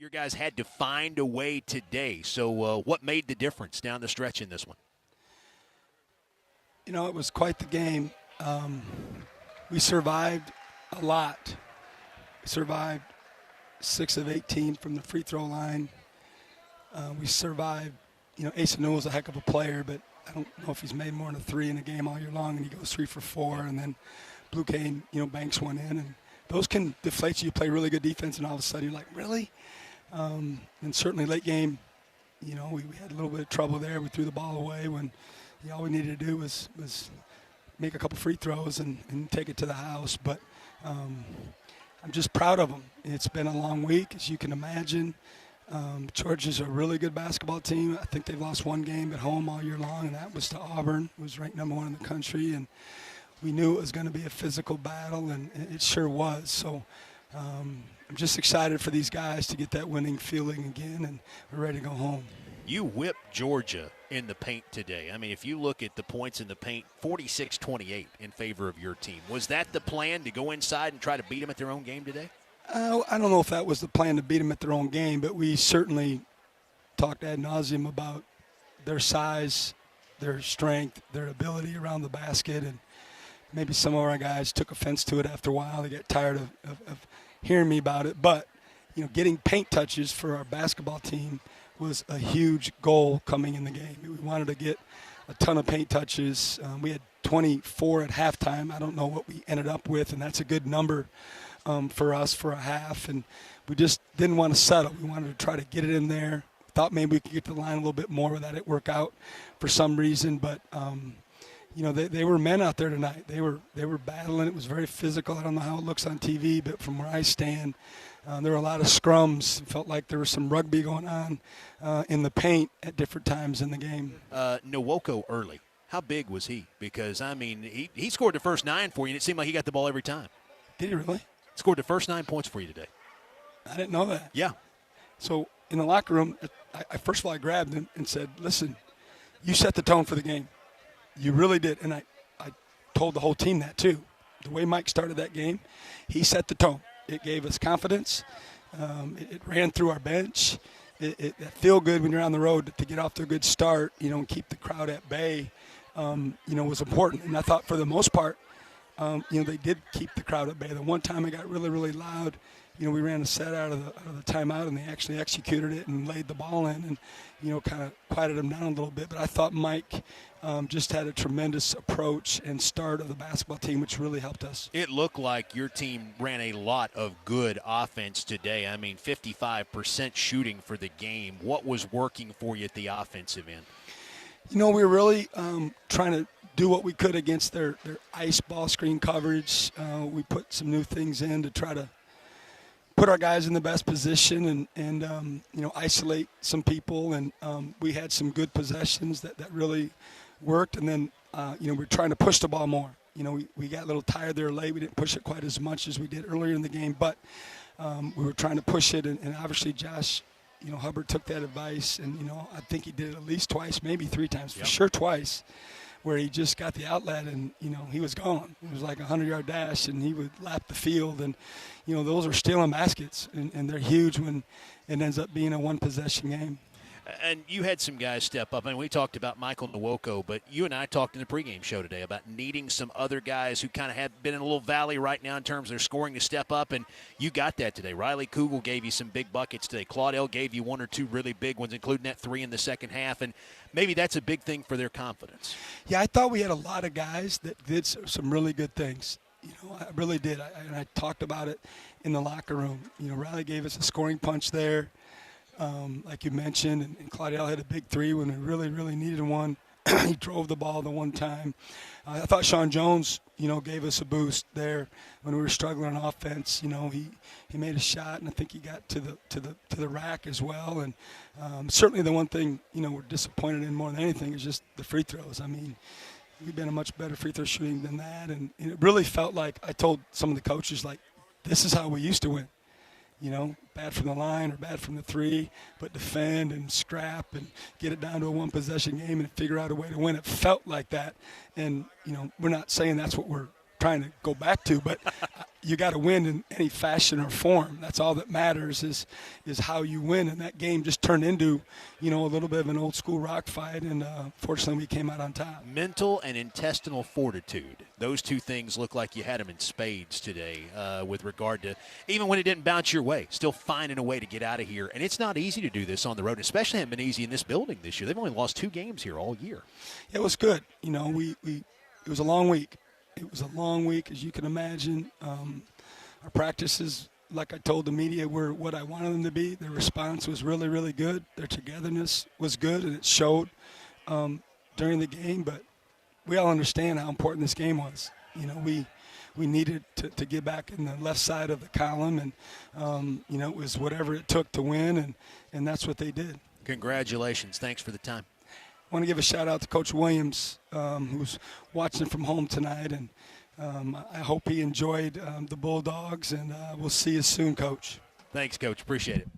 Your guys had to find a way today. So what made the difference down the stretch in this one? You know, it was quite the game. We survived a lot. We survived 6 of 18 from the free throw line. We survived, Asa Newell's a heck of a player, but I don't know if he's made more than a three in a game all year long, and he goes 3 for 4, and then Blue Cane, banks one in. And those can deflate you. You play really good defense, and all of a sudden you're like, really? And certainly late game, we had a little bit of trouble there. We threw the ball away when all we needed to do was make a couple free throws and take it to the house. But I'm just proud of them. It's been a long week, as you can imagine. Georgia's a really good basketball team. I think they've lost one game at home all year long, and that was to Auburn, who was ranked number 1 in the country. And we knew it was going to be a physical battle, and it sure was. So I'm just excited for these guys to get that winning feeling again, and we're ready to go home. You whipped Georgia in the paint today. I mean, if you look at the points in the paint, 46-28 in favor of your team. Was that the plan, to go inside and try to beat them at their own game today? I don't know if that was the plan, to beat them at their own game, but we certainly talked ad nauseum about their size, their strength, their ability around the basket, and maybe some of our guys took offense to it after a while. They got tired of hearing me about it. But, getting paint touches for our basketball team was a huge goal coming in the game. We wanted to get a ton of paint touches. We had 24 at halftime. I don't know what we ended up with, and that's a good number for us for a half. And we just didn't want to settle. We wanted to try to get it in there. Thought maybe we could get to the line a little bit more, but that didn't work out for some reason. But, they were men out there tonight. They were battling. It was very physical. I don't know how it looks on TV, but from where I stand, there were a lot of scrums. It felt like there was some rugby going on in the paint at different times in the game. Nwoko early. How big was he? Because, he scored the first 9 for you, and it seemed like he got the ball every time. Did he really? Scored the first 9 points for you today. I didn't know that. Yeah. So in the locker room, I first of all, I grabbed him and said, listen, you set the tone for the game. You really did. And I told the whole team that too. The way Mike started that game, he set the tone. It gave us confidence. It ran through our bench. It feel good when you're on the road to get off to a good start, and keep the crowd at bay, was important. And I thought for the most part, they did keep the crowd at bay. The one time it got really, really loud, we ran a set out of the timeout, and they actually executed it and laid the ball in and, kind of quieted them down a little bit. But I thought Mike just had a tremendous approach and start of the basketball team, which really helped us. It looked like your team ran a lot of good offense today. 55% shooting for the game. What was working for you at the offensive end? We were really trying to do what we could against their ice ball screen coverage. We put some new things in to try to put our guys in the best position and isolate some people. And we had some good possessions that really worked. And then, we're trying to push the ball more. We got a little tired there late. We didn't push it quite as much as we did earlier in the game. But we were trying to push it. And obviously Josh, Hubbard took that advice. And, I think he did it at least twice, maybe 3 times, for sure twice, where he just got the outlet and, he was gone. It was like a 100-yard dash, and he would lap the field. And, those are stealing baskets, and they're huge when it ends up being a one-possession game. And you had some guys step up. We talked about Michael Nwoko, but you and I talked in the pregame show today about needing some other guys who kind of have been in a little valley right now in terms of their scoring to step up, and you got that today. Riley Kugel gave you some big buckets today. Claudel gave you 1 or 2 really big ones, including that 3 in the second half, and maybe that's a big thing for their confidence. Yeah, I thought we had a lot of guys that did some really good things. I really did. I talked about it in the locker room. Riley gave us a scoring punch there. Like you mentioned, and Claudel had a big 3 when we really, really needed one. He drove the ball the one time. I thought Sean Jones, gave us a boost there when we were struggling on offense. He made a shot, and I think he got to the rack as well. And certainly the one thing we're disappointed in more than anything is just the free throws. We've been a much better free throw shooting than that, and it really felt like I told some of the coaches, like, this is how we used to win. Bad from the line or bad from the 3, but defend and scrap and get it down to a one-possession game and figure out a way to win. It felt like that. And, we're not saying that's what we're trying to go back to, but you got to win in any fashion or form. That's all that matters is how you win. And that game just turned into, a little bit of an old school rock fight. And fortunately, we came out on top. Mental and intestinal fortitude. Those two things look like you had them in spades today with regard to, even when it didn't bounce your way, still finding a way to get out of here. And it's not easy to do this on the road, especially hasn't been easy in this building this year. They've only lost 2 games here all year. It was good. It was a long week. It was a long week, as you can imagine. Our practices, like I told the media, were what I wanted them to be. Their response was really, really good. Their togetherness was good, and it showed during the game. But we all understand how important this game was. We needed to get back in the left side of the column, and, it was whatever it took to win, and that's what they did. Congratulations. Thanks for the time. I want to give a shout-out to Coach Williams, who's watching from home tonight, and I hope he enjoyed the Bulldogs, and we'll see you soon, Coach. Thanks, Coach. Appreciate it.